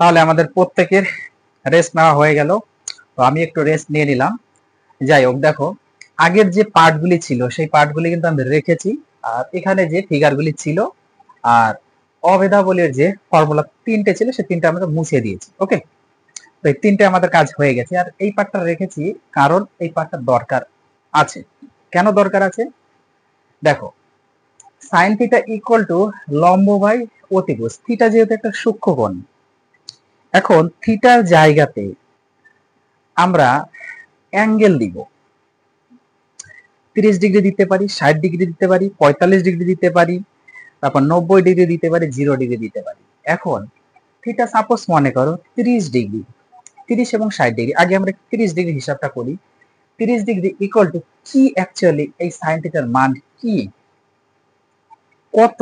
তাহলে আমাদের প্রত্যেকের রেস্ট নেওয়া হয়ে গেল। তো আমি একটু রেস্ট নিয়ে নিলাম। যাই হোক, দেখো আগের যে পার্টগুলি ছিল সেই পার্টগুলি কিন্তু আমি রেখেছি, আর এখানে যে ফিগারগুলি ছিল আর অভেদাবলীর যে ফর্মুলা তিনটে ছিল সেই তিনটে আমরা মুছে দিয়েছি। ওকে, তো এই তিনটে আমাদের কাজ হয়ে গেছে। আর এই পার্টটা রেখেছি কারণ এই পার্টটা দরকার আছে। কেন দরকার আছে দেখো, সাইন থিটা ইকুয়াল টু লম্ব বাই অতিভুজ। থিটা যেহেতু একটা সূক্ষ্মকোণ, এখন থিটার জায়গাতে আমরা অ্যাঙ্গেল দিব। 30 ডিগ্রি দিতে পারি, 60 ডিগ্রি দিতে পারি, 45 ডিগ্রি দিতে পারি, তারপর 90 ডিগ্রি দিতে পারি, 0 ডিগ্রি দিতে পারি। এখন থিটা সাপোজ মনে করো 30 ডিগ্রি, 30 এবং 60 ডিগ্রি। আগে আমরা 30 ডিগ্রি হিসাবটা করি। 30 ডিগ্রি ইকুয়াল টু কি অ্যাকচুয়ালি এই সাইন থিটার মান কি, কত,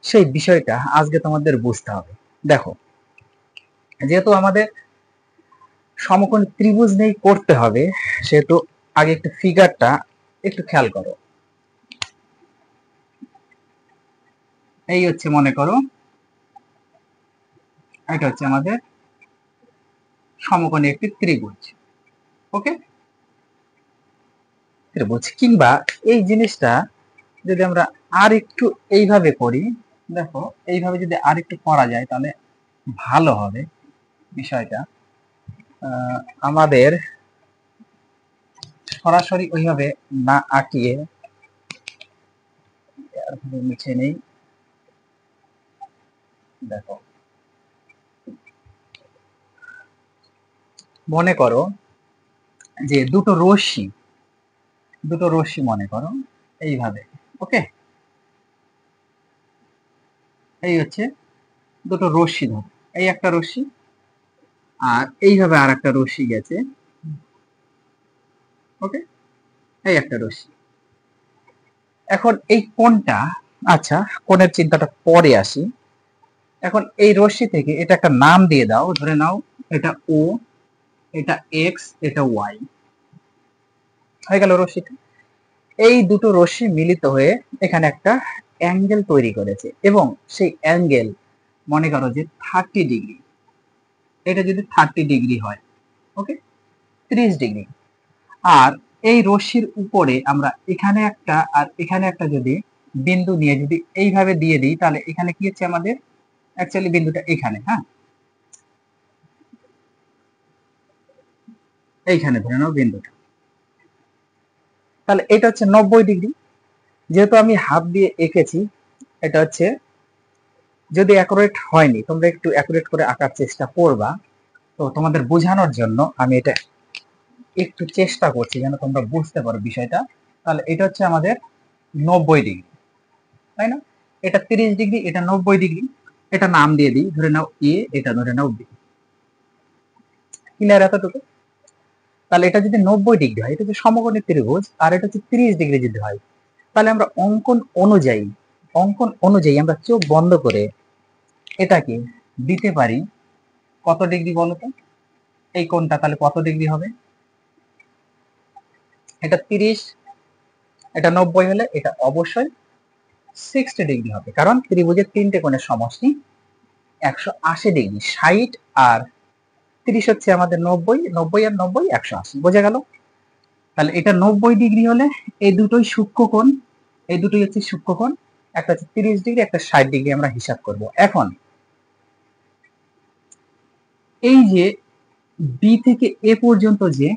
সেই বিষয়টা আজকে তোমাদের বুঝতে হবে। দেখো, যেহেতু আমাদের সমকোণী ত্রিভুজ নেই করতে হবে, সেহেতু আগে একটু ফিগারটা একটু খেয়াল করো। এই হচ্ছে মনে করো এটা হচ্ছে আমাদের সমকোণী একটি ত্রিভুজ। ওকে, ত্রিভুজ কিংবা এই জিনিসটা যদি আমরা আর একটু এইভাবে করি, দেখো এইভাবে যদি আর একটু করা যায় তাহলে ভালো হবে বিষয়টা। আমাদের সরাসরি ওইভাবে না আঁকিয়ে মুছে নেই। দেখো, মনে করো যে দুটো রশ্মি মনে করো এইভাবে। ওকে, এই হচ্ছে দুটো রশ্মি ধরো, এই একটা রশ্মি আর এইভাবে আর একটা রশ্মি গেছে। ওকে, এই একটা রশ্মি। এখন এই কোণটা, আচ্ছা কোণের চিন্তাটা পরে আসি। এখন এই রশ্মি থেকে এটা একটা নাম দিয়ে দাও, ধরে নাও এটা ও, এটা এক্স, এটা ওয়াই। হয়ে গেল রশ্মিটা। এই দুটো রশ্মি মিলিত হয়ে এখানে একটা অ্যাঙ্গেল তৈরি করেছে, এবং সেই অ্যাঙ্গেল মনে করো যে 30 ডিগ্রি। এটা যদি 30 ডিগ্রি হয়, ওকে, 30 ডিগ্রি। আর এই রশ্মির উপরে আমরা এখানে একটা আর এখানে একটা যদি বিন্দু নিয়ে যদি এইভাবে দিয়ে দিই, তাহলে এখানে কি হচ্ছে আমাদের অ্যাকচুয়ালি বিন্দুটা এখানে, হ্যাঁ এইখানে ধরে নাও বিন্দুটা। তাহলে এটা হচ্ছে 90 ডিগ্রি। যেহেতু আমি হাত দিয়ে এঁকেছি, এটা হচ্ছে, যদি অ্যাকুরেট হয়নি তোমরা একটু অ্যাকুরেট করে আঁকার চেষ্টা করবা। তো তোমাদের বোঝানোর জন্য আমি এটা একটু চেষ্টা করছি যেন তোমরা বুঝতে পারো বিষয়টা। তাহলে এটা হচ্ছে আমাদের 90 ডিগ্রি, তাই না? এটা 30 ডিগ্রি, এটা 90 ডিগ্রি। এটা নাম দিয়ে দিই, ধরে নাও এ, এটা ধরে নাও বি। ক্লিয়ার এতটুকু? তাহলে এটা যদি 90 ডিগ্রি হয়, এটা হচ্ছে সমকোণী ত্রিভুজ, আর এটা হচ্ছে 30 ডিগ্রি যদি হয়, তাহলে আমরা অঙ্কন অনুযায়ী আমরা চোখ বন্ধ করে এটাকে দিতে পারি কত ডিগ্রি বলতো? এই কোণটা তাহলে কত ডিগ্রি হবে? এটা 30, এটা 90 হলে এটা অবশ্যই 60 ডিগ্রি হবে, কারণ ত্রিভুজের তিনটে কোণের সমষ্টি 180 ডিগ্রি। 60 আর 30 হচ্ছে আমাদের 90, 90 আর 90 180, বোঝা গেল? তাহলে এটা 90 ডিগ্রি হলে এই দুটোই সূক্ষ্মকোণ, এই দুটোই হচ্ছে সূক্ষ্মকোণ। একটা হচ্ছে 30 ডিগ্রি, একটা 60 ডিগ্রি। আমরা হিসাব করব এখন। এই যে বি থেকে এ পর্যন্ত যে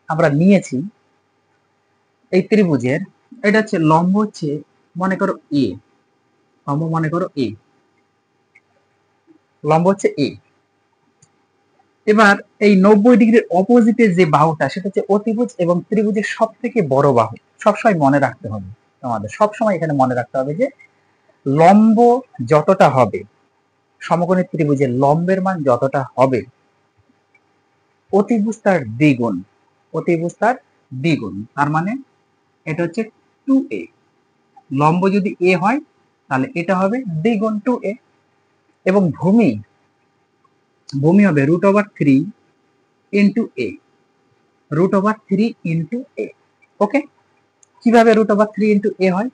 আমরা নিয়েছি এই ত্রিভুজের, এটা হচ্ছে লম্ব হচ্ছে মনে করো এ, লম্ব মনে করো এ, লম্ব হচ্ছে এ। এবার এই 90 ডিগ্রির অপোজিটের যে বাহুটা সেটা হচ্ছে অতিভুজ, এবং ত্রিভুজের সব থেকে বড় বাহু। সবসময় মনে রাখতে হবে, তোমাদের সবসময় এখানে মনে রাখতে হবে যে লম্ব যতটা হবে, সমকোণী ত্রিভুজের লম্বের মান যতটা হবে, অতিভুজ তার দ্বিগুণ। অতিভুজ তার দ্বিগুণ, তার মানে এটা হচ্ছে 2a। লম্ব যদি এ হয় তাহলে এটা হবে দ্বিগুণ 2a। এবং ভূমি ভূমি হবে √3 ইন্টু এ, √3 ইন্টু এ। ওকে, কিভাবে √3 ইন্টু এ হয়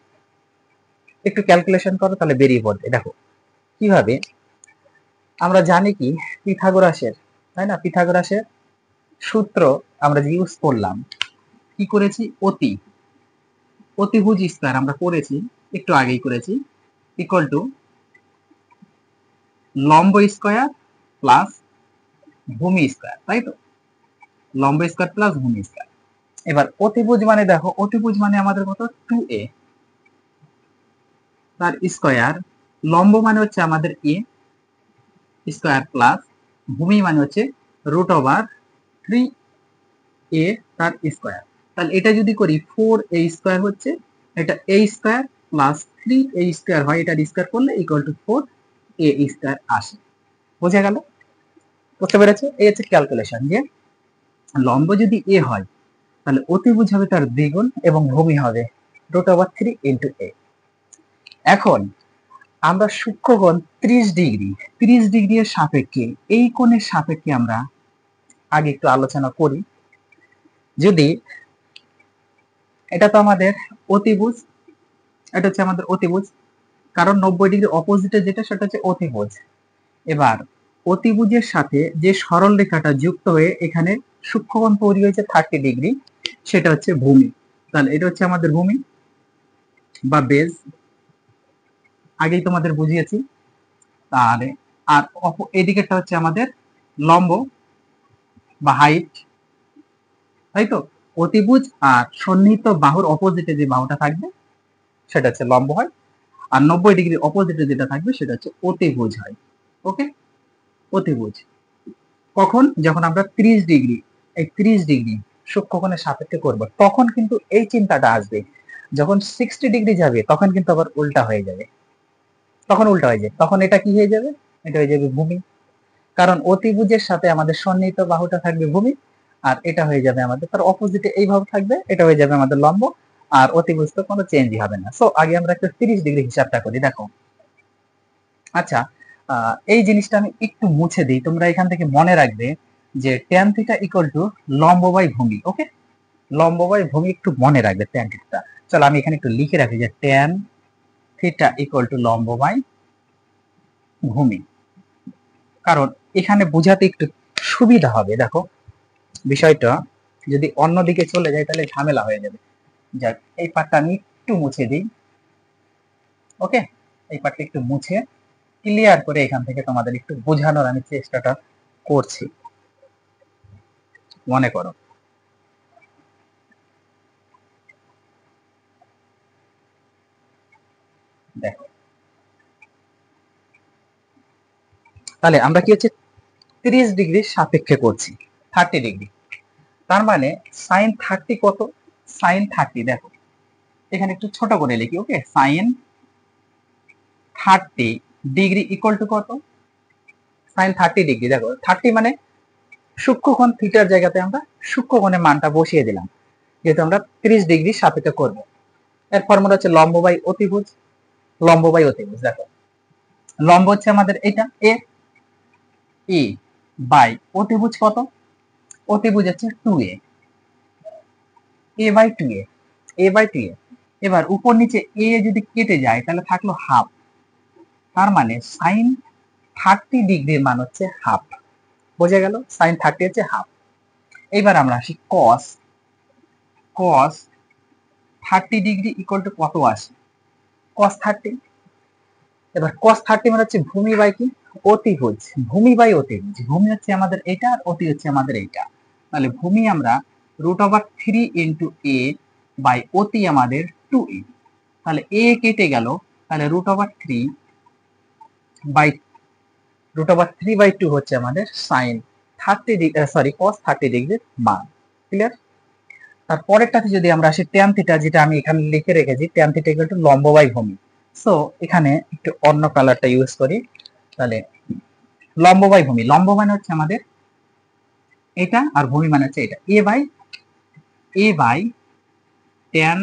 একটু ক্যালকুলেশন করো, তাহলে বেরিয়ে পড়বে। দেখো কিভাবে, আমরা জানি কি পিথাগোরাসের, তাই না, পিথাগোরাসের সূত্র আমরা যে ইউজ করলাম, কি করেছি, অতিভুজ স্কয়ার আমরা করেছি, একটু আগেই করেছি, ইকুয়াল টু লম্ব স্কয়ার প্লাস ভূমি স্কয়ার, তাই তো, লম্ব স্কয়ার প্লাস ভূমি স্কয়ার। এবার অতিভুজ মানে দেখো, অতিভুজ মানে আমাদের কত, 2a তার স্কয়ার, লম্ব মানে হচ্ছে আমাদের a স্কয়ার প্লাস ভূমি মানে হচ্ছে √3a তার স্কয়ার। তাহলে এটা যদি করি 4a স্কয়ার হচ্ছে, এটা a square plus 3a square হয়, এটা স্কয়ার করলে ইকুয়াল টু 4a স্কয়ার আসে। বোঝা গেল? বুঝতে পেরেছো? এই হচ্ছে ক্যালকুলেশন, যে লম্ব যদি a হয় তাহলে অতিভুজ হবে তার দ্বিগুণ এবং ভূমি হবে √3 ইন্টু a। এখন আমরা সূক্ষ্মকোণ 30 ডিগ্রি এর সাপেক্ষে, এই কোণের সাপেক্ষে আমরা আগে একটু আলোচনা করি। যদি এটা তো আমাদের অতিভুজ, এটা হচ্ছে আমাদের অতিভুজ, কারণ 90 ডিগ্রি অপোজিটে যেটা সেটা হচ্ছে অতিভুজ। এবার অতিভুজের সাথে যে সরল রেখাটা যুক্ত হয়ে এখানে সূক্ষ্মকোণ তৈরি হয়েছে 30 ডিগ্রি, সেটা হচ্ছে ভূমি। তাহলে এটা হচ্ছে আমাদের ভূমি বা বেজ, আগেই তোমাদের বুঝিয়েছি। তাহলে আর এদিকেরটা হচ্ছে আমাদের লম্ব বা হাইট, তাই তো। অতিভুজ আর সন্নিহিত বাহুর অপোজিটে যে বাহুটা থাকবে সেটা হচ্ছে লম্ব হয়, আর 90 ডিগ্রি অপোজিটে যেটা থাকবে সেটা হচ্ছে অতিভুজ হয়। ওকে, অতিভুজ কখন, যখন আমরা 30 ডিগ্রি, এই 30 ডিগ্রি সূক্ষ্মকোণের সাপেক্ষে করব, তখন কিন্তু এই চিন্তাটা আসবে। যখন 60 ডিগ্রি যাবে তখন কিন্তু আবার উল্টা হয়ে যাবে, তখন উল্টা হয়ে যাবে, তখন এটা কি হয়ে যাবে, এটা হয়ে যাবে ভূমি। কারণ অতিভুজের সাথে আমাদের সন্নিহিত বাহুটা থাকবে ভূমি, আর এটা হয়ে যাবে আমাদের তার অপোজিটে এইভাবে থাকবে, এটা হয়ে যাবে আমাদের লম্ব, আর অতিভুজ তো কোনো চেঞ্জই হবে না। সো আগে আমরা একটা 30 ডিগ্রি হিসাবটা করি, দেখো। আচ্ছা, এই জিনিসটা আমি একটু মুছে দিই, তোমরা এখান থেকে মনে রাখবে যে tan থিটা ইকুয়াল টু লম্ব বাই ভূমি। ওকে, লম্ব বাই ভূমি একটু মনে রাখবে tan থিটা। চলো আমি এখানে একটু লিখে রাখি যে tan থিটা ইকুয়াল টু লম্ব বাই ভূমি, কারণ এখানে বোঝাতে একটু সুবিধা হবে। দেখো বিষয়টা যদি অন্যদিকে চলে যায় তাহলে ঝামেলা হয়ে যাবে। যাক, এই পার্টটা আমি একটু মুছে দিই। ওকে, এই পার্টটা একটু মুছে ক্লিয়ার করে এখান থেকে তোমাদের একটু বোঝানোর আমি চেষ্টাটা করছি। মনে করো, দেখো, তাহলে আমরা কি হচ্ছে 30 ডিগ্রি সাপেক্ষে করছি 30 ডিগ্রি, তার মানে সাইন 30 কত, সাইন 30, দেখো এখানে একটু ছোট করে লিখি। ওকে, সাইন 30 ডিগ্রি ইকুয়াল টু কত, সাইন 30 ডিগ্রি, দেখো 30 মানে সূক্ষ্মকোণ থিটার জায়গাতে আমরা সূক্ষ্মকোণের মানটা বসিয়ে দিলাম, যেহেতু আমরা 30 ডিগ্রি সাপেক্ষে করব। এর ফর্মুলা হচ্ছে লম্ব বাই অতিভুজ, লম্ব বাই অতিভুজ। দেখো লম্ব হচ্ছে আমাদের এটা এ, ই বাই অতিভুজ কত, অতিভুজ হচ্ছে 2a, A by 2a, A by 2a। এবার উপর নিচে এ যদি কেটে যায় তাহলে থাকলো হাফ, তার মানে সাইন 30 ডিগ্রির মান হচ্ছে হাফ। বোঝা গেল, সাইন 30 হচ্ছে হাফ। এবার আমরা আসি কস, কস 30 ডিগ্রি ইকুয়াল টু কত আসে, কস 30। এবার cos 30 মানে হচ্ছে ভূমি বাই কি, অতিভুজ, ভূমি বাই অতিভুজ। ভূমি হচ্ছে আমাদের এটা আর অতি হচ্ছে আমাদের এইটা, তাহলে ভূমি আমরা √3 ইন্টু a বাই অতি আমাদের 2a, তাহলে a কেটে গেল, তাহলে √3/2 হচ্ছে আমাদের সাইন 30 ডিগ্রি, সরি cos 30 ডিগ্রির মান। ক্লিয়ার? তারপরেরটাতে যদি আমরা আসি tan থিটা, যেটা আমি এখানে লিখে রেখেছি, tan থিটা ইকুয়াল টু লম্ব বাই ভূমি। সো এখানে একটু অন্য কালারটা ইউজ করি, তাহলে লম্ব বাই ভূমি, লম্ব মানে হচ্ছে আমাদের এটা আর ভূমি মানে হচ্ছে এটা, a by tan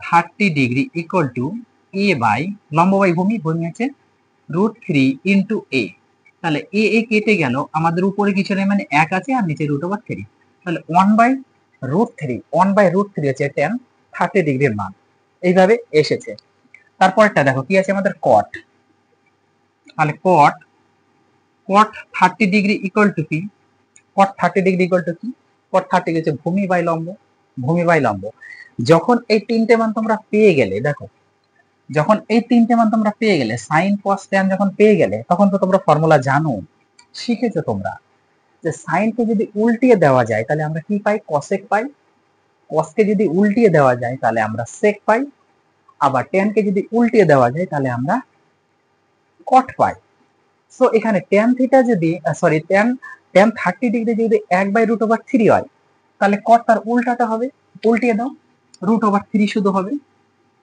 30 degree equal to a by লম্ব বাই ভূমি, ভূমি হচ্ছে √3 ইন্টু a। তাহলে এ কেটে গেল, আমাদের উপরে কিছু নেই মানে 1 আছে, আর নিচে √3, তাহলে 1/√3 হচ্ছে tan 30 ডিগ্রির মান। এইভাবে এসেছে। তারপরটা দেখো কি আছে আমাদের কট, তাহলে কট cot 30 ডিগ্রি ইকুয়াল টু কি? cot 30 ডিগ্রি ইকুয়াল টু কি? cot 30 হচ্ছে ভূমি বাই লম্ব, ভূমি বাই লম্ব। যখন এই তিনটে মান তোমরা পেয়ে গেলে, দেখো যখন এই তিনটে মান তোমরা পেয়ে গেলে, সাইন কস ট্যান যখন পেয়ে গেলে, তখন তো তোমরা ফর্মুলা জানো, শিখেছো তোমরা যে সাইনকে যদি উল্টিয়ে দেওয়া যায় তাহলে আমরা কি পাই? কসেক পাই। কসকে যদি উল্টিয়ে দেওয়া যায় তাহলে আমরা সেক পাই। আবার ট্যানকে যদি উল্টিয়ে দেওয়া যায় তাহলে আমরা কট পাই। সো এখানে ট্যান থিটা যদি ট্যান 30 ডিগ্রি যদি 1/√3 হয়, তাহলে কট তার উল্টাটা হবে, উল্টিয়ে দাও, √3 শুধু হবে।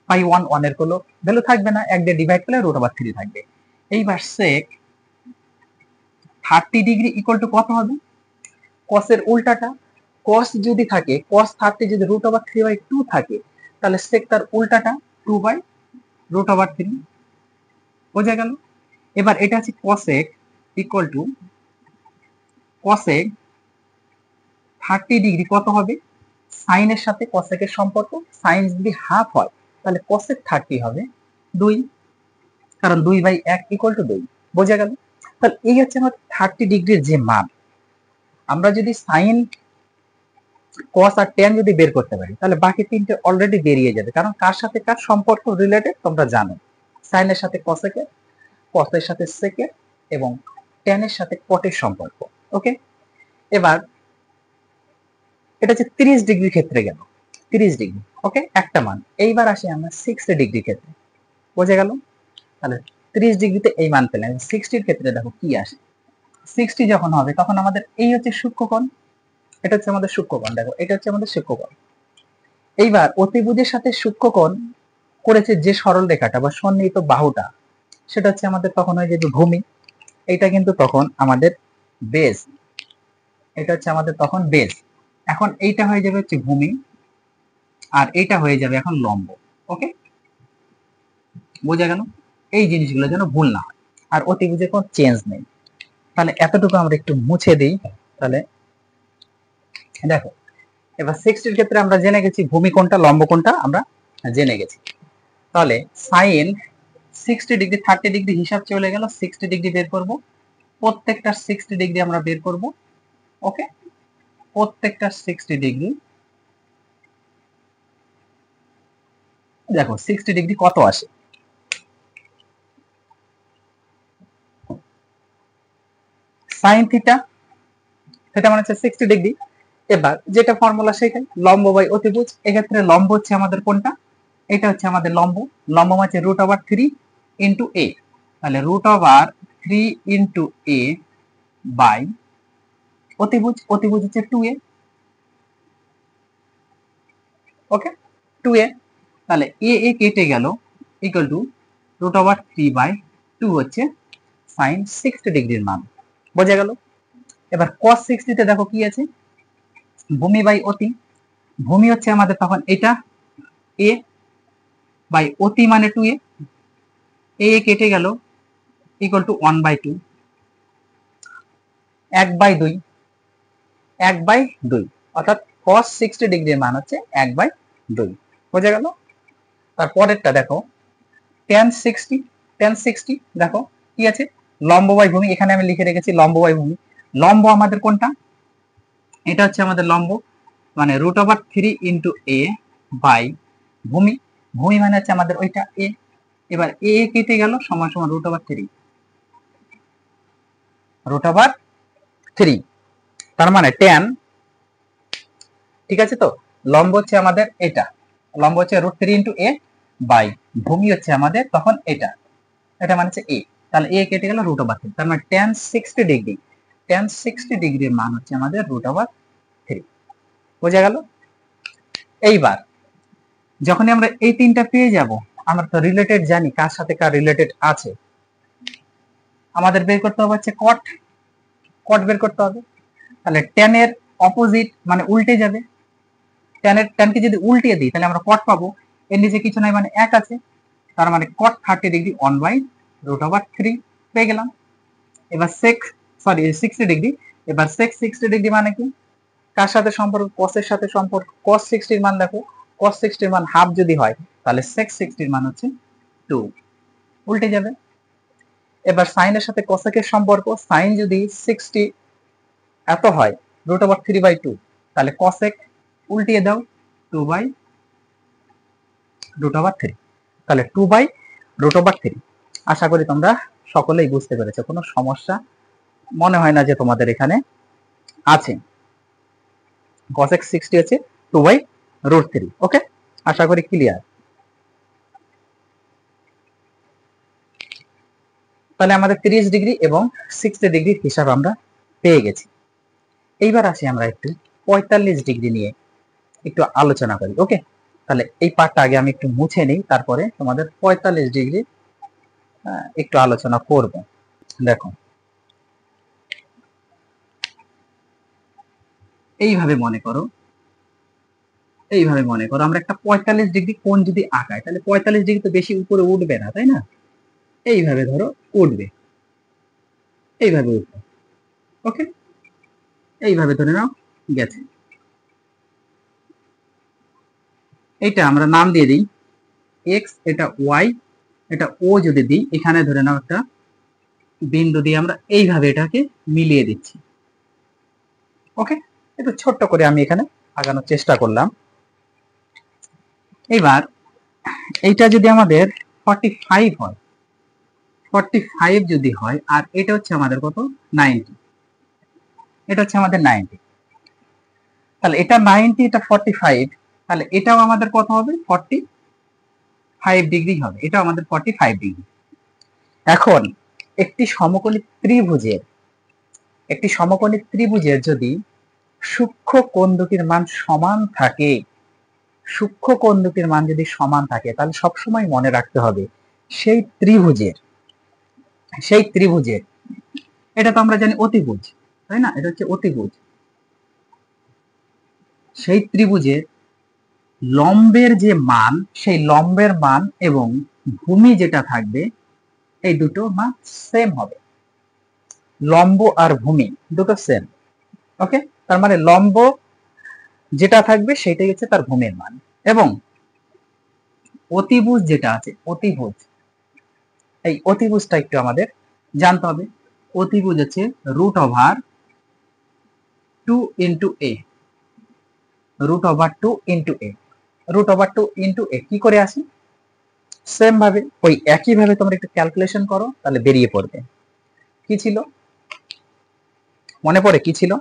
পাই 1 এর কোনো ভ্যালু থাকবে না, 1 দিয়ে ডিভাইড করলে √3 থাকবে। এইবার সেক 30 ডিগ্রি ইকুয়াল টু কত হবে? কসের উল্টাটা। কস যদি থাকে, কস 30 যদি √3/2 থাকে, তাহলে সেক তার উল্টাটা 2/√3। বোঝা গেল? এবার এটা আছে cosec equal to cosec 30 degree কত হবে? সাইনের সাথে কসেকের সম্পর্ক, সাইন যদি হাফ হয় তাহলে কসেক 30 হবে 2, কারণ 2/1 ইকুয়াল টু 2। বোঝা গেল? তাহলে এই হচ্ছে আমার 30 ডিগ্রির যে মান। আমরা যদি সাইন কস আর ট্যান যদি বের করতে পারি, তাহলে বাকি তিনটে অলরেডি বেরিয়ে যাবে, কারণ কার সাথে কার সম্পর্ক রিলেটেড তোমরা জানো। সাইনের সাথে কসেকের, কসের সাথে সেকের, এবং ট্যানের সাথে কটের সম্পর্ক। ওকে, এবার এটা হচ্ছে 30 ডিগ্রির ক্ষেত্রে গেল, 30 ডিগ্রি। ওকে, একটা মান। এইবার আসি আমরা 60 ডিগ্রির ক্ষেত্রে। বোঝা গেল? তাহলে 30 ডিগ্রিতে এই মান পেলাম। 60 ক্ষেত্রে দেখো কি আসে। 60 যখন হবে তখন আমাদের এই হচ্ছে সূক্ষ্মকোণ, এটা হচ্ছে আমাদের সূক্ষ্মকোণ। দেখো এটা হচ্ছে আমাদের সূক্ষ্মকোণ। এইবার অতিভুজের সাথে সূক্ষ্মকোণ করেছে যে সরল রেখাটা বা সন্নিহিত বাহুটা, সেটা হচ্ছে আমাদের তখন হয়ে যাবে ভূমি। এটা কিন্তু তখন আমাদের বেস, এটা হচ্ছে আমাদের তখন বেস। এখন এইটা হয়ে যাবে হচ্ছে ভূমি, আর এইটা হয়ে যাবে এখন লম্ব। ওকে, বোঝা গেল? এই জিনিসগুলো যেন ভুল না হয়, আর অতিভুজে কোনো চেঞ্জ নেই। তাহলে এতটুকু আমরা একটু মুছে দিই। তাহলে দেখো, এবার 60 ক্ষেত্রে আমরা জেনে গেছি ভূমি কোনটা, লম্ব কোনটা আমরা জেনে গেছি। তাহলে সাইন 60 ডিগ্রি 30 ডিগ্রি হিসাব চলে গেল, 60 ডিগ্রি বের করব। প্রত্যেকটা 60 ডিগ্রি আমরা বের করব। ওকে, প্রত্যেকটা 60 ডিগ্রি। দেখো 60 ডিগ্রি কত আসে। সাইন থিটা, থিটা মানে হচ্ছে 60 ডিগ্রি। এবার যেটা ফর্মুলা সেখানে লম্ব বাই অতিভুজ, এক্ষেত্রে লম্ব হচ্ছে আমাদের কোনটা? এটা হচ্ছে আমাদের লম্ব। লম্ব মানে √3 ইন্টু এ। তাহলে √3 ইন্টু এ বাই অতিভুজ, অতিভুজ হচ্ছে 2a। ওকে, 2a। তাহলে এ এ কেটে গেল, ইকুয়াল টু √3/2 হচ্ছে সাইন 60 ডিগ্রির মান। বোঝা গেল? এবার cos 60 তে দেখো কি আছে, ভূমি বাই অতি। ভূমি হচ্ছে আমাদের তখন এটা এ বাই অতি মানে 2a, এ কেটে গেল, ইকুয়াল টু 1/2, 1/2, 1/2, অর্থাৎ cos 60 ডিগ্রির মান হচ্ছে 1/2। বোঝা গেল? তারপরেরটা দেখো tan 60, tan 60 দেখো কি আছে, লম্ব বাই ভূমি। এখানে আমি লিখে রেখেছি লম্ব বাই ভূমি। লম্ব আমাদের কোনটা? এটা হচ্ছে আমাদের লম্ব, মানে √3 ইন্টু এ বাই ভূমি। ভূমি মানে হচ্ছে আমাদের ওইটা এ। এবার এ কেটে গেল, সমান সমান √3। তার মানে tan, ঠিক আছে তো, লম্ব হচ্ছে আমাদের এটা, লম্ব হচ্ছে √3 ইন্টু এ বাই ভূমি হচ্ছে আমাদের তখন এটা, এটা মানে হচ্ছে এ। তাহলে এ কেটে গেল √3, তার মানে tan 60 ডিগ্রি, tan 60 ডিগ্রির মান হচ্ছে আমাদের √3। বোঝা গেল? এইবার যখনই আমরা এই তিনটা পেয়ে যাব, আমরা তো রিলেটেড জানি কার সাথে কার রিলেটেড আছে। আমাদের বের করতে হবে হচ্ছে কট, কট বের করতে হবে। তাহলে tan এর অপোজিট মানে উল্টে যাবে, ট্যানকে যদি উল্টিয়ে দিই তাহলে আমরা কট পাবো। এর নিচে কিছু নাই মানে 1 আছে, তার মানে cot 30 ডিগ্রি 1/√3 পেয়ে গেলাম। এবার sec 60 ডিগ্রি, এবার sec 60 ডিগ্রি মানে কি, কার সাথে সম্পর্ক? cos এর সাথে সম্পর্ক। cos 60 এর মান দেখো, cos 60 এর মান হাফ যদি হয় তাহলে sec 60 এর মান হচ্ছে 2, উল্টে যাবে। এবার সাইনের সাথে কোসেকের সম্পর্ক, সাইন যদি 60 এত হয় √3/2, তাহলে কোসেক উল্টিয়ে দাও 2/√3, তাহলে 2/√3। আশা করি তোমরা সকলেই বুঝতে পেরেছো, কোনো সমস্যা মনে হয় না যে তোমাদের এখানে আছে। কোসেক 60 আছে 2/√3। ওকে, আশা করি ক্লিয়ার। তাহলে আমাদের 30 ডিগ্রি এবং 60 ডিগ্রির হিসাব আমরা পেয়ে গেছি। এইবার আসি আমরা একটু 45 ডিগ্রি নিয়ে একটু আলোচনা করি। ওকে, তাহলে এই পার্টটা আগে আমি একটু মুছে নিই, তারপরে তোমাদের 45 ডিগ্রি একটু আলোচনা করব। দেখো, এইভাবে মনে করো আমরা একটা 45 ডিগ্রি কোণ যদি আঁকাই, তাহলে 45 ডিগ্রি তো বেশি উপরে উঠবে না, তাই না? এইভাবে ধরো উঠবে, এইভাবে উঠবে। ওকে, এইভাবে ধরে নাও গেছে। এইটা আমরা নাম দিয়ে দিই এক্স, এটা ওয়াই, এটা ও যদি দিই, এখানে ধরে নাও একটা বিন্দু দিয়ে আমরা এইভাবে এটাকে মিলিয়ে দিচ্ছি। ওকে, একটু ছোট্ট করে আমি এখানে আগানোর চেষ্টা করলাম। এবার এইটা যদি আমাদের 45 হয়, 45 যদি হয়, আর এটা হচ্ছে আমাদের কত 90, এটা হচ্ছে আমাদের 90, তাহলে এটা 90, এটা 45, তাহলে এটাও আমাদের কত হবে 45 ডিগ্রি হবে, এটা আমাদের 45 ডিগ্রি। এখন একটি সমকোণী ত্রিভুজের যদি সূক্ষ্ম কোণ দুটির মান সমান থাকে, তাহলে সবসময় মনে রাখতে হবে সেই ত্রিভুজের এটা তো আমরা জানি অতিভুজ, তাই না? এটা হচ্ছে অতিভুজ। সেই ত্রিভুজের লম্বের যে মান, সেই লম্বের মান এবং ভূমি যেটা থাকবে, এই দুটো মান সেম হবে। লম্ব আর ভূমি দুটো সেম। ওকে, তার মানে লম্ব যেটা থাকবে সেটাই হচ্ছে তার ভূমির মান। এবং অতিভুজ যেটা আছে, এই অতিভুজটা একটু আমাদের জানতে হবে। অতিভুজ হচ্ছে √2 ইন্টু এ, √2 এ কি করে আসে? সেম ভাবে, ওই একই ভাবে তোমরা একটু ক্যালকুলেশন করো, তাহলে বেরিয়ে পড়বে। কি ছিল মনে পড়ে? কি ছিল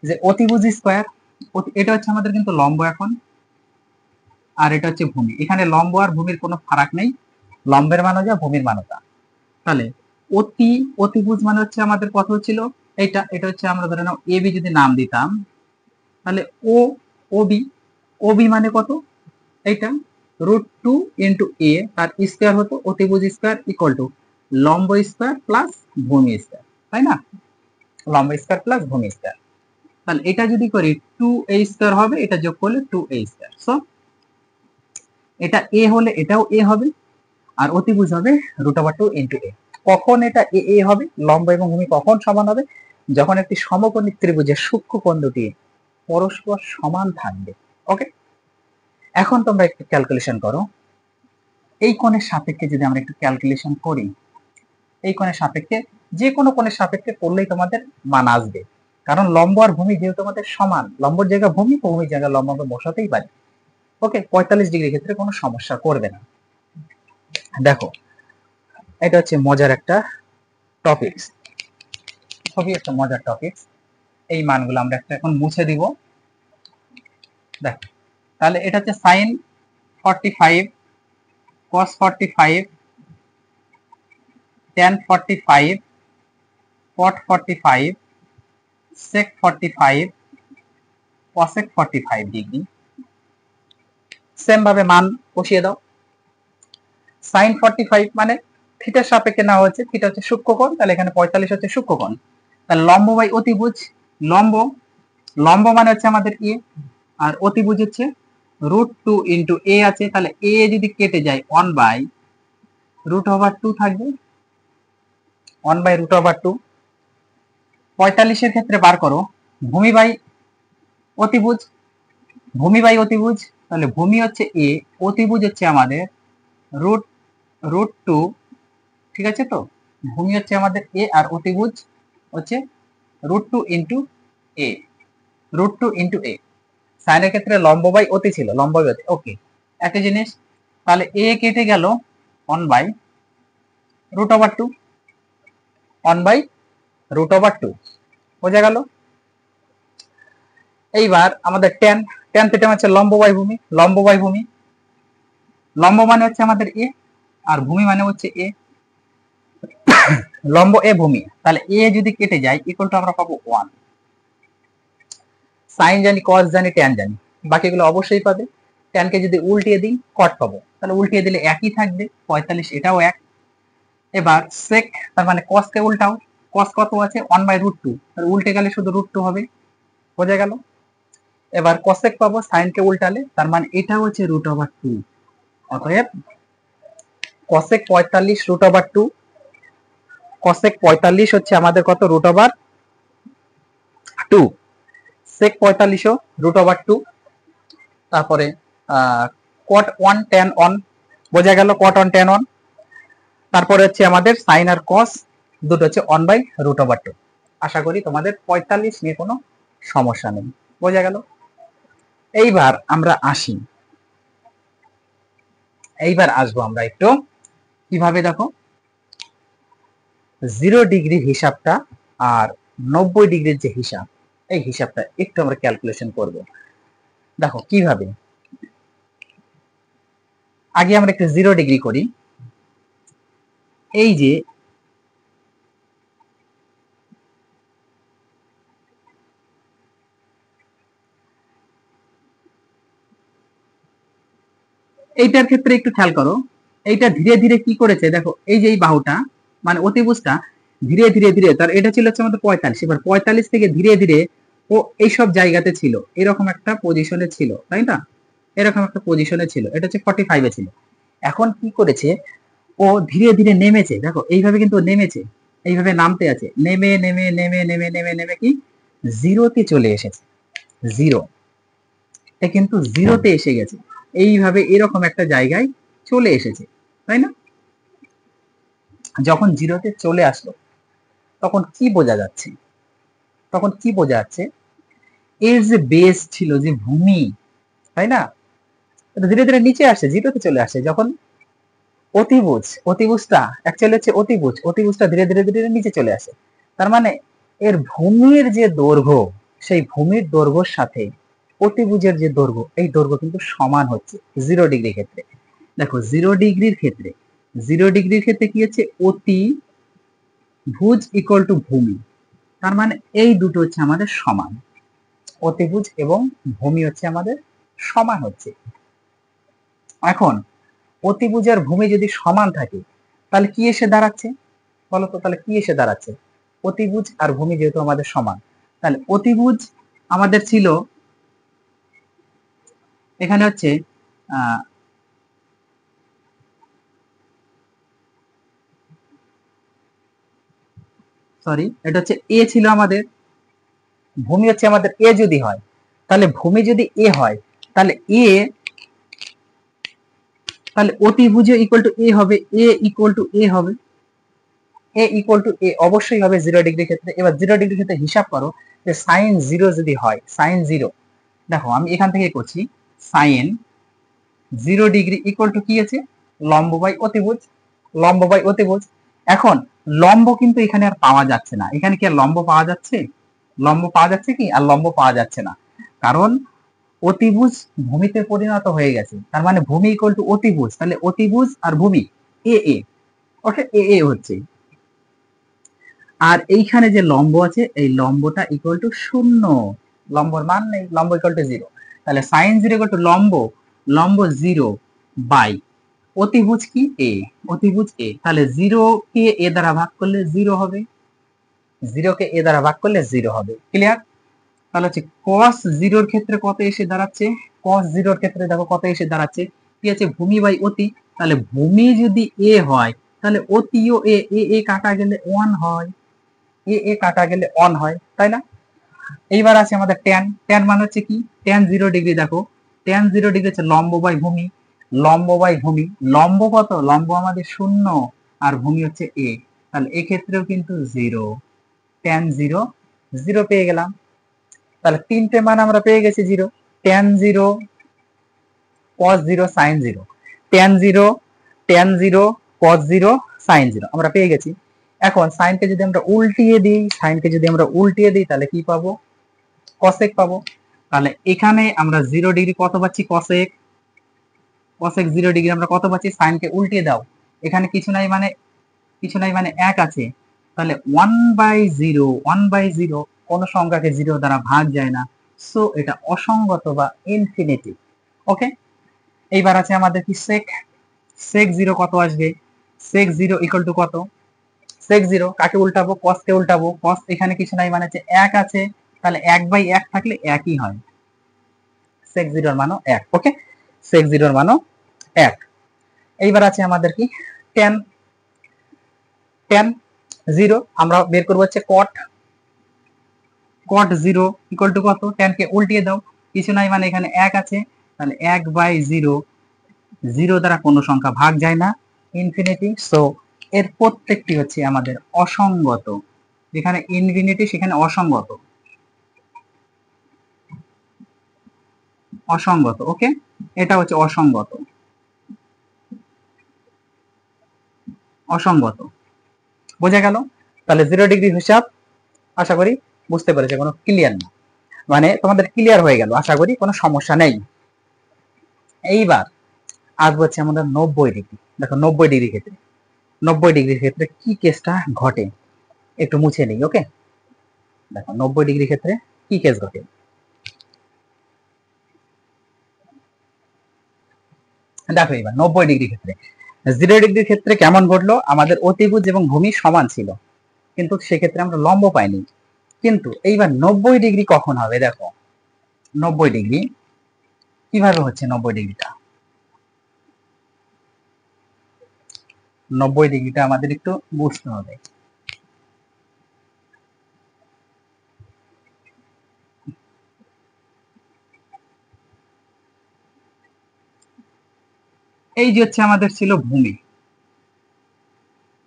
যে অতিভুজ স্কয়ার, এটা হচ্ছে আমাদের কিন্তু লম্ব এখন, আর এটা হচ্ছে ভূমি। এখানে লম্ব আর ভূমির কোনো ফারাক নেই, লম্বের মানও যা, ভূমির মানও তা। তাহলে অতিভুজ মানে হচ্ছে আমাদের কত ছিল, এটা হচ্ছে আমরা ধরে নাও এবি যদি নাম দিতাম, তাহলে ওবি মানে কত, এইটা √2 ইন্টু এ, তার স্কয়ার হতো অতিভুজ স্কয়ার ইকুয়াল টু লম্ব স্কয়ার প্লাস ভূমি স্কয়ার, তাই না? লম্ব স্কয়ার প্লাস ভূমি স্কয়ার। তাহলে এটা যদি করি 2a স্কয়ার হবে, এটা যোগ করলে 2a স্কয়ার। সো এটা এ হলে এটাও এ হবে, আর অতিভুজ হবে √2 ইন্টু এ। কখন এটা এ হবে, লম্ব এবং ভূমি কখন সমান হবে? যখন একটি সমকোণী ত্রিভুজের সূক্ষ্ম কোণ দুটি পরস্পর সমান থাকবে। ওকে, এখন তোমরা একটু ক্যালকুলেশন করো, এই কোণের সাপেক্ষে যদি আমরা একটু ক্যালকুলেশন করি, এই কোণের সাপেক্ষে, যে কোনো কোণের সাপেক্ষে করলেই তোমাদের মান আসবে, কারণ লম্ব আর ভূমি যেহেতু আমাদের সমান, লম্বর জায়গা ভূমি, ভূমির জায়গা লম্ব আমরা বসাতেই পারি। ওকে, 45 ডিগ্রি ক্ষেত্রে কোনো সমস্যা করবে না। দেখো, এটা হচ্ছে মজার একটা টপিকস, খুবই একটা মজার টপিকস। এই মানগুলো আমরা একটা এখন মুছে দিব। দেখো, তাহলে এটা হচ্ছে sign 45, cos 45, tan 45, cot 45, sec 45, cosec 45 degree. Same ভাবে মান বসিয়ে দাও। সাইন 45 মানে থিটার সাপেক্ষে নেওয়া হচ্ছে, থিটা হচ্ছে সূক্ষ্মকোণ, তাহলে এখানে 45 হচ্ছে সূক্ষ্মকোণ। তাহলে লম্ব বাই অতিভুজ, লম্ব মানে হচ্ছে আমাদের এ, আর অতিভুজ হচ্ছে √2 ইন্টু এ আছে, তাহলে এ যদি কেটে যায় 1/√2 থাকবে, 1/√2। 45 এর ক্ষেত্রে বার করো ভূমি বাই অতিভুজ, তাহলে ভূমি হচ্ছে এ, অতিভুজ হচ্ছে আমাদের √2, ঠিক আছে তো? ভূমি হচ্ছে আমাদের এ আর অতিভুজ হচ্ছে √2 ইন্টু এ, √2 ইন্টু এ। সাইনের ক্ষেত্রে লম্ব বাই অতি ছিল, লম্ব বাই অতি, ওকে একই জিনিস। তাহলে এ কেটে গেল 1/√2, 1/√2 বোঝা গেল। এইবার আমাদের ট্যান, ট্যান থিটা হচ্ছে লম্ব বাই ভূমি, লম্ব বাই ভূমি, লম্ব মানে হচ্ছে আমাদের এ আর ভূমি মানে হচ্ছে এ, লম্ব এ ভূমি, তাহলে এ যদি কেটে যায় ইকুয়াল টু আমরা পাবো 1। সাইন জানি, কস জানি, ট্যান জানি, বাকিগুলো অবশ্যই পাবে। ট্যানকে যদি উল্টিয়ে দিই কট পাবো, তাহলে উল্টিয়ে দিলে একই থাকবে 45, এটাও এক। এবার সেক, তার মানে কসকে উল্টাও, কস কত আছে 1/√2, তাহলে উল্টে গেলে শুধু √2 হবে, বোঝা গেল। এবার কসেক পাবো সাইনকে উল্টালে, তার মানে এটা হচ্ছে √2। অতএব কসেক 45 √2, কসেক 45 হচ্ছে আমাদের কত √2, সেক 45ও √2। তারপরে cot 1 tan 1, বোঝা গেল cot 1 tan 1। তারপরে হচ্ছে আমাদের সাইন আর কস দুটো হচ্ছে 1/√2। আশা করি তোমাদের 45 নিয়ে কোনো সমস্যা নেই, বোঝা গেল। এইবার আমরা আসি, এইবার আসবো আমরা একটু কিভাবে, দেখো 0 ডিগ্রি হিসাবটা আর 90 ডিগ্রির যে হিসাব, এই হিসাবটা একটু আমরা ক্যালকুলেশন করব। দেখো কিভাবে, আগে আমরা একটু 0 ডিগ্রি করি। এই যে এইটার ক্ষেত্রে একটু খেয়াল করো, এইটা ধীরে ধীরে কি করেছে দেখো, এই যে এই বাহুটা মানে অতিভুজটা ধীরে ধীরে ধীরে, তার এটা ছিল হচ্ছে আমাদের 45, এবার 45 থেকে ধীরে ধীরে ও এইসব জায়গাতে ছিল, এরকম একটা পজিশনে ছিল, তাই না, এরকম একটা পজিশনে ছিল, এটা হচ্ছে 45 এ ছিল। এখন কি করেছে, ও ধীরে ধীরে নেমেছে, দেখো এইভাবে কিন্তু নেমেছে, এইভাবে নামতে আছে, নেমে নেমে নেমে নেমে নেমে নেমে কি জিরোতে চলে এসেছে, জিরো, এটা কিন্তু জিরোতে এসে গেছে, এইভাবে এরকম একটা জায়গায় চলে এসেছে, তাই না। যখন জিরোতে চলে আসলো তখন কি বোঝা যাচ্ছে, তখন কি বোঝা যাচ্ছে, এর যে বেস ছিল, যে ভূমি, তাই না, এটা ধীরে ধীরে নিচে আসে, জিরোতে চলে আসে। যখন অতিভুজ, অতিভুজটা অ্যাকচুয়ালি হচ্ছে অতিভুজ, অতিভুজটা ধীরে ধীরে ধীরে নিচে চলে আসে, তার মানে এর ভূমির যে দৈর্ঘ্য, সেই ভূমির দৈর্ঘ্যের সাথে অতিভুজের যে দৈর্ঘ্য, এই দৈর্ঘ্য কিন্তু সমান হচ্ছে 0 ডিগ্রি ক্ষেত্রে। দেখো 0 ডিগ্রির ক্ষেত্রে, 0 ডিগ্রির ক্ষেত্রে কি হচ্ছে, অতিভুজ ইকুয়াল টু ভূমি, তার মানে এই দুটো হচ্ছে আমাদের সমান, অতিভুজ এবং ভূমি হচ্ছে আমাদের সমান হচ্ছে। এখন অতিভুজ আর ভূমি যদি সমান থাকে তাহলে কি এসে দাঁড়াচ্ছে বলতো, তাহলে কি এসে দাঁড়াচ্ছে, অতিভুজ আর ভূমি যেহেতু আমাদের সমান, তাহলে অতিভুজ আমাদের ছিল এখানে হচ্ছে সরি, এটা হচ্ছে এ ছিল আমাদের, ভূমি হচ্ছে আমাদের এ যদি হয়, তাহলে ভূমি যদি এ হয়, তাহলে এ, তাহলে অতিভুজ ইকুয়াল টু এ হবে, এ ইকুয়াল টু এ হবে, এ ইকুয়াল টু এ অবশ্যই হবে 0 ডিগ্রি ক্ষেত্রে। এবার 0 ডিগ্রি ক্ষেত্রে হিসাব করো যে সাইন 0 যদি হয়, সাইন 0, দেখো আমি এখান থেকে করছি, সাইন 0 ডিগ্রি ইকুয়াল টু কি আছে, লম্ব বাই অতিভুজ, লম্ব বাই অতিভুজ। এখন লম্ব কিন্তু এখানে আর পাওয়া যাচ্ছে না, এখানে কি আর লম্ব পাওয়া যাচ্ছে, লম্ব পাওয়া যাচ্ছে কি, আর লম্ব পাওয়া যাচ্ছে না, কারণ অতিভুজ ভূমিতে পরিণত হয়ে গেছে, তার মানে ভূমি ইকুয়াল টু অতিভুজ, তাহলে অতিভুজ আর ভূমি এ এ, ওকে এ এ হচ্ছে, আর এইখানে যে লম্ব আছে এই লম্বটা ইকুয়াল টু 0, লম্বর মান নেই, লম্ব ইকুয়াল টু 0, তাহলে সাইন 0 ইকুয়াল টু লম্ব, লম্ব 0 বাই অতিভুজ কি এ, অতিভুজ এ, তাহলে 0 কে এ দ্বারা ভাগ করলে 0 হবে, 0 কে এ দ্বারা ভাগ করলে 0 হবে, ক্লিয়ার। তাহলে হচ্ছে cos 0 এর ক্ষেত্রে কত এসে দাঁড়াচ্ছে, cos 0 এর ক্ষেত্রে দেখো কত এসে দাঁড়াচ্ছে, কি আছে ভূমি বাই অতি, তাহলে ভূমি যদি এ হয় তাহলে অতিও এ, এ কাটা গেলে 1 হয়, এ কাটা গেলে 1 হয়, তাই না। এইবার আছে আমাদের ট্যান, ট্যান মানে হচ্ছে কি, ট্যান 0 ডিগ্রি, দেখো ট্যান 0 ডিগ্রি হচ্ছে লম্ব বাই ভূমি, লম্ব বাই ভূমি, লম্ব কত, লম্ব আমাদের 0 আর ভূমি হচ্ছে এ, তাহলে এক্ষেত্রেও কিন্তু 0, tan 0 0 পেয়ে গেলাম। তাহলে তিনটে মান আমরা পেয়ে গেছি 0, tan 0, cos 0, sin 0, tan 0, tan 0, cos 0, sin 0 আমরা পেয়ে গেছি। এখন সাইনকে যদি আমরা উল্টিয়ে দিই তাহলে কি পাবো? cosec পাবো। তাহলে এখানে আমরা 0 ডিগ্রি কত পাচ্ছি? cosec 0 ডিগ্রি আমরা কত পাচ্ছি? সাইনকে উল্টিয়ে দাও, এখানে কিছু নাই মানে 1 আছে, তাহলে 1/0 কোন সংখ্যাকে 0 দ্বারা ভাগ যায় না, সো এটা অসঙ্গত বা ইনফিনিটি। ওকে, এইবার আছে আমাদের কি sec 0 কত আসবে? sec 0 ইকুয়াল টু কত? sec 0 কাকে উল্টাবো? cos কে উল্টাবো। cos এখানে কিছু নাই মানে 1 আছে, তাহলে 1/1 থাকলে একই হয়, sec 0 এর মানও 1। ওকে, sec 0 এর মানও 1। এইবার আছে আমাদের কি tan 0 আমরা বের করবো হচ্ছে cot 0 ইকুয়াল টু কত? tan কে উল্টিয়ে দাও, কিছু নাই মানে এখানে 1 আছে, তাহলে 1/0, 0 দ্বারা কোনো সংখ্যা ভাগ যায় না, ইনফিনিটি, সো এর প্রত্যেকটি হচ্ছে আমাদের অসঙ্গত। যেখানে ইনফিনিটি সেখানে অসঙ্গত। ওকে, এটা হচ্ছে অসঙ্গত। বোঝা গেল? তাহলে 0 ডিগ্রি হিসাব আশা করি বুঝতে পেরেছে, কোনো ক্লিয়ার না, মানে তোমাদের ক্লিয়ার হয়ে গেল, আশা করি কোনো সমস্যা নেই। এইবার আসবো হচ্ছে আমাদের 90 ডিগ্রি। দেখো 90 ডিগ্রির ক্ষেত্রে কি কেসটা ঘটে একটু মুছে নিই। ওকে, দেখো 90 ডিগ্রির ক্ষেত্রে কি কেস ঘটে। দেখো এবার 90 ডিগ্রি ক্ষেত্রে 0 ডিগ্রির ক্ষেত্রে কেমন ঘটলো? আমাদের অতিভুজ এবং ভূমি সমান ছিল, কিন্তু সেক্ষেত্রে আমরা লম্ব পাইনি। কিন্তু এইবার 90 ডিগ্রি কখন হবে? দেখো 90 ডিগ্রি কিভাবে হচ্ছে? 90 ডিগ্রিটা 90 ডিগ্রিটা আমাদের একটু বুঝতে হবে। এই যে হচ্ছে আমাদের ছিল ভূমি,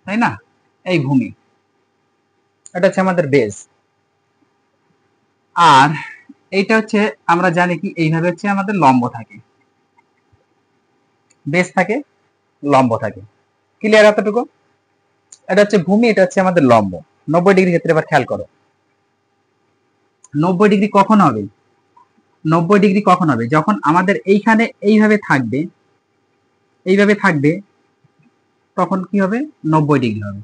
তাই না? এই ভূমি, এটা হচ্ছে আমাদের বেস, আর এইটা হচ্ছে আমরা জানি কি এইভাবে হচ্ছে আমাদের লম্ব থাকে, বেস থাকে, লম্ব থাকে। ক্লিয়ার এতটুকু? এটা হচ্ছে ভূমি, এটা হচ্ছে আমাদের লম্ব। 90 ডিগ্রি ক্ষেত্রে এবার খেয়াল করো 90 ডিগ্রি কখন হবে? 90 ডিগ্রি কখন হবে? যখন আমাদের এইখানে এইভাবে থাকবে তখন কি হবে? 90 ডিগ্রি হবে।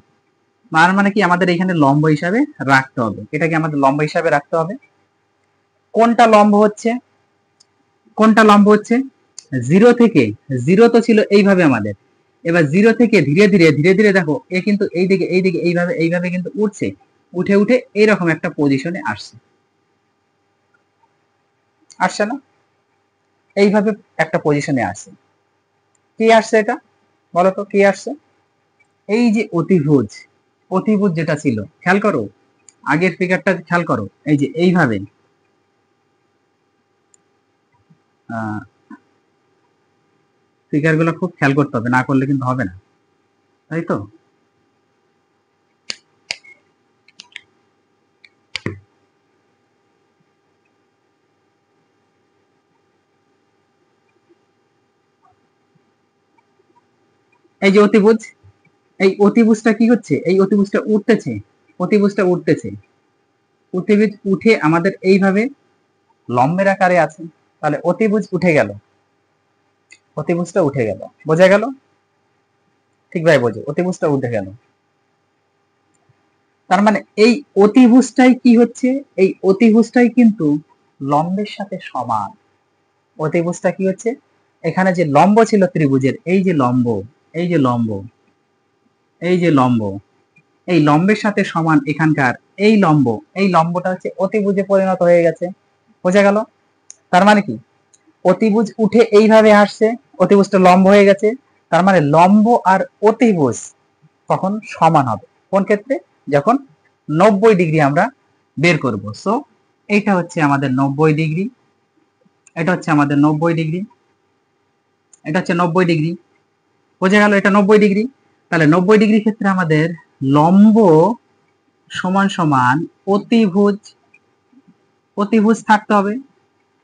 মানে কি আমাদের এখানে লম্ব হিসাবে রাখতে হবে, এটাকে আমাদের লম্ব হিসাবে রাখতে হবে। কোনটা লম্ব হচ্ছে? জিরো থেকে, জিরো তো ছিল এইভাবে আমাদের, এবার জিরো থেকে ধীরে ধীরে দেখো এ কিন্তু এইদিকে এইভাবে কিন্তু উঠছে, উঠে এইরকম একটা পজিশনে আসছে না? এইভাবে একটা পজিশনে আসছে। কি আসছে এটা? বলো তো কি আসছে? এই যে অতিভুজ যেটা ছিল, খেয়াল করো আগের ফিগারটা খেয়াল করো, এই যে এইভাবে ফিগার গুলো খুব খেয়াল করতে হবে, না করলে কিন্তু হবে না, তাই তো? এই যে অতিভুজ, এই অতিভুজটা কি হচ্ছে? এই অতিভুজটা উঠতেছে, অতিভুজ উঠে আমাদের এইভাবে লম্বের আকারে আছে, তাহলে অতিভুজটা উঠে গেল। বোঝা গেল? ঠিক ভাই বোঝো, অতিভুজটা উঠে গেল। তার মানে এই অতিভুজটাই কি হচ্ছে? এই অতিভুজটাই কিন্তু লম্বের সাথে সমান। অতিভুজটা কি হচ্ছে? এখানে যে লম্ব ছিল ত্রিভুজের, এই যে লম্ব, এই যে লম্ব, এই যে লম্ব, এই লম্বের সাথে সমান এখানকার এই লম্বটা হচ্ছে অতিভুজে পরিণত হয়ে গেছে। বোঝা গেল? তার মানে কি অতিভুজ উঠে এইভাবে আসছে, অতিভুজটা লম্ব হয়ে গেছে, তার মানে লম্ব আর অতিভুজ তখন সমান হবে। কোন ক্ষেত্রে? যখন 90 ডিগ্রি আমরা বের করব। সো এইটা হচ্ছে আমাদের 90 ডিগ্রি, এটা হচ্ছে আমাদের 90 ডিগ্রি, এটা হচ্ছে 90 ডিগ্রি। বোঝা গেল? এটা 90 ডিগ্রি। তাহলে 90 ডিগ্রি ক্ষেত্রে আমাদের লম্ব সমান সমান অতিভুজ, অতিভুজ থাকতে হবে,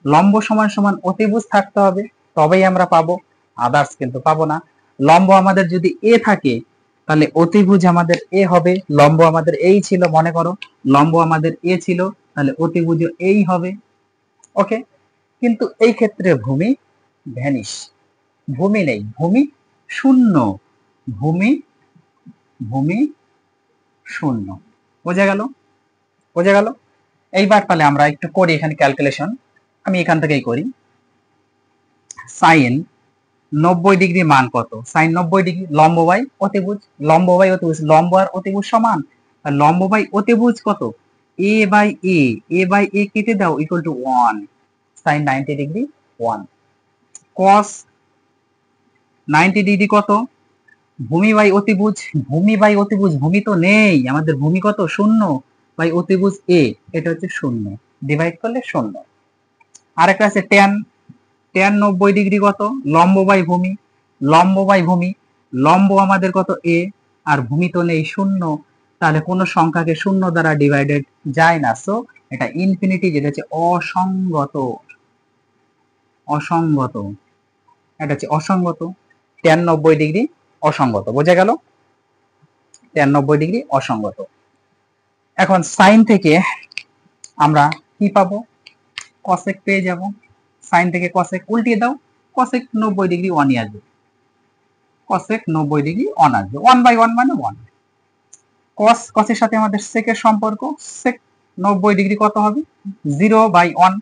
লম্ব সমান সমান অতিভুজ থাকতে হবে, তবেই আমরা পাবো, আদার্স কিন্তু পাবো না। লম্ব আমাদের যদি এ থাকে তাহলে অতিভুজ আমাদের এ হবে, লম্ব আমাদের এই ছিল মনে করো, লম্ব আমাদের এ ছিল, তাহলে অতিভুজ এই হবে। ওকে, কিন্তু এই ক্ষেত্রে ভূমি ভ্যানিশ, ভূমি নেই, ভূমি শূন্য, ভূমি ভূমি শূন্য। বোঝা গেল? বোঝা গেল? এইবার তাহলে আমরা একটু করি এখানে ক্যালকুলেশন, আমি এখান থেকেই করি। সাইন 90 ডিগ্রি মান কত? সাইন 90 ডিগ্রি লম্ব বাই অতিভুজ, লম্ব বাই অতিভুজ, লম্ব আর অতিভুজ সমান, আর লম্ব বাই অতিভুজ কত? এ by A, A by a কেটে দাও equal to 1, sine 90 degree 1। Cos 90 degree কত? ভূমি বাই অতিভুজ, ভূমি বাই অতিভুজ, ভূমি তো নেই আমাদের, ভূমি কত? 0 বাই অতিভুজ এ, এটা হচ্ছে 0, ডিভাইড করলে 0। আরেকটা আছে ট্যান, ট্যান 90 ডিগ্রি কত? লম্ব বাই ভূমি, লম্ব বাই ভূমি, লম্ব আমাদের কত? এ, আর ভূমি তো নেই 0, তাহলে কোন সংখ্যাকে 0 দ্বারা ডিভাইডেড যায় না, সো এটা ইনফিনিটি, যেটা হচ্ছে অসঙ্গত, অসঙ্গত, এটা হচ্ছে অসঙ্গত, ট্যান 90 ডিগ্রি অসঙ্গত। বোঝা গেল? ট্যান 90 ডিগ্রি অসঙ্গত। এখন সাইন থেকে আমরা কি পাবো? কসেক পেয়ে যাব, সাইন থেকে কসেক উল্টিয়ে দাও, কসেক 90 ডিগ্রি 1 আসবে, কসেক 90 ডিগ্রি 1 আসবে, 1 বাই 1 মানে 1। কস, কসের সাথে আমাদের সেকের সম্পর্ক, সেক 90 ডিগ্রি কত হবে? 0 বাই 1,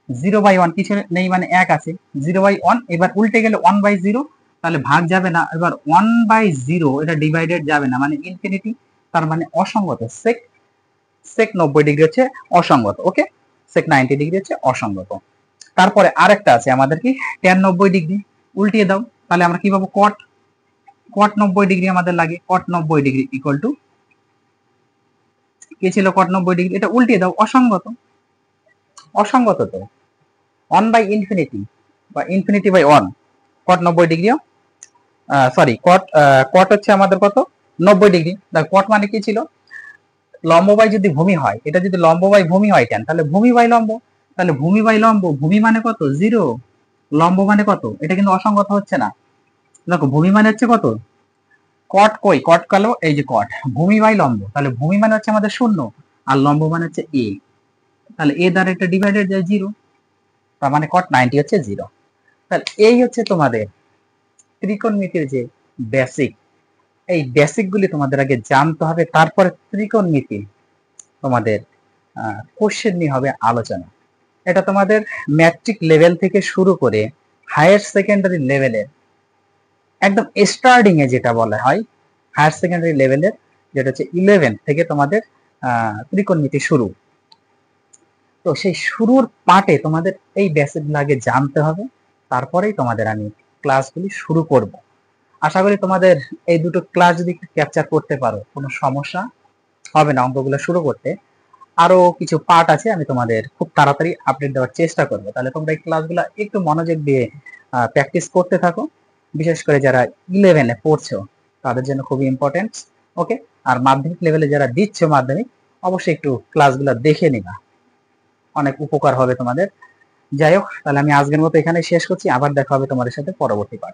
0 বাই 1 কিছু নেই মানে 1 আছে, 0 বাই 1, এবার উল্টে গেলে 1 বাই 0, তাহলে ভাগ যাবে না, এবার 1 বাই 0 এটা ডিভাইডেড যাবে না, মানে ইনফিনিটি, তার মানে অসঙ্গত, সেক, সেক 90 ডিগ্রি হচ্ছে অসঙ্গত। ওকে, সেক 90 ডিগ্রি হচ্ছে অসঙ্গত। তারপরে আরেকটা আছে আমাদের কি? ট্যান 90 ডিগ্রি, উল্টিয়ে দাও, তাহলে আমরা কি পাবো? কট, কট 90 ডিগ্রি আমাদের লাগে, কট 90 ডিগ্রি ইকুয়াল টু কি ছিল? কট 90 ডিগ্রি, এটা উল্টিয়ে দাও, অসঙ্গত, অসঙ্গত তো, 1 বাই ইনফিনিটি বা infinity by 1, cot 90 degree, sorry cot, cot হচ্ছে আমাদের কত? 90 ডিগ্রি। দেখো কট মানে কি ছিল? লম্ব বাই যদি ভূমি হয়, এটা যদি লম্ব বাই ভূমি হয় কেন, তাহলে ভূমি বাই লম্ব, তাহলে ভূমি বাই লম্ব, ভূমি মানে কত? 0, লম্ব মানে কত? এটা কিন্তু অসঙ্গত হচ্ছে না। দেখো ভূমি মানে হচ্ছে কত? কট কই? কট কালো, এই যে কট, ভূমি বাই লম্ব, তাহলে ভূমি মানে হচ্ছে আমাদের 0, আর লম্ব মানে হচ্ছে এ, তাহলে এ দ্বারা এটা ডিভাইডেড যায় 0, তার মানে কট 90 হচ্ছে 0। তাহলে এই হচ্ছে তোমাদের ত্রিকোণমিতির যে বেসিক, এই বেসিক গুলি তোমাদের আগে জানতে হবে, তারপরে ত্রিকোণমিতি তোমাদের কোশ্চেন নিয়ে হবে আলোচনা। এটা তোমাদের ম্যাট্রিক লেভেল থেকে শুরু করে হায়ার সেকেন্ডারি লেভেলের একদম স্টার্টিং এ যেটা বলা হয় হায়ার সেকেন্ডারি লেভেলের, যেটা হচ্ছে 11 থেকে তোমাদের ত্রিকোণমিতি শুরু। তো সেই শুরুর পার্টে তোমাদের এই বেসিকগুলো আগে জানতে হবে, তারপরেই তোমাদের আমি ক্লাসগুলি শুরু করব। আশা করি তোমাদের এই দুটো ক্লাস যদি একটু ক্যাপচার করতে পারো, কোনো সমস্যা হবে না অঙ্কগুলো শুরু করতে। আরো কিছু পার্ট আছে, আমি তোমাদের খুব তাড়াতাড়ি আপডেট দেওয়ার চেষ্টা করবো, তাহলে তোমরা এই ক্লাসগুলো একটু মনোযোগ দিয়ে প্র্যাকটিস করতে থাকো, বিশেষ করে যারা 11-এ পড়ছো তাদের জন্য খুবই ইম্পর্টেন্ট। ওকে, আর মাধ্যমিক লেভেলে যারা দিচ্ছ মাধ্যমিক, অবশ্যই একটু ক্লাসগুলো দেখে নিবা, অনেক উপকার হবে তোমাদের। যাই হোক, তাহলে আমি আজকের মতো এখানে শেষ করছি, আবার দেখা হবে তোমাদের সাথে পরবর্তী পার্ট।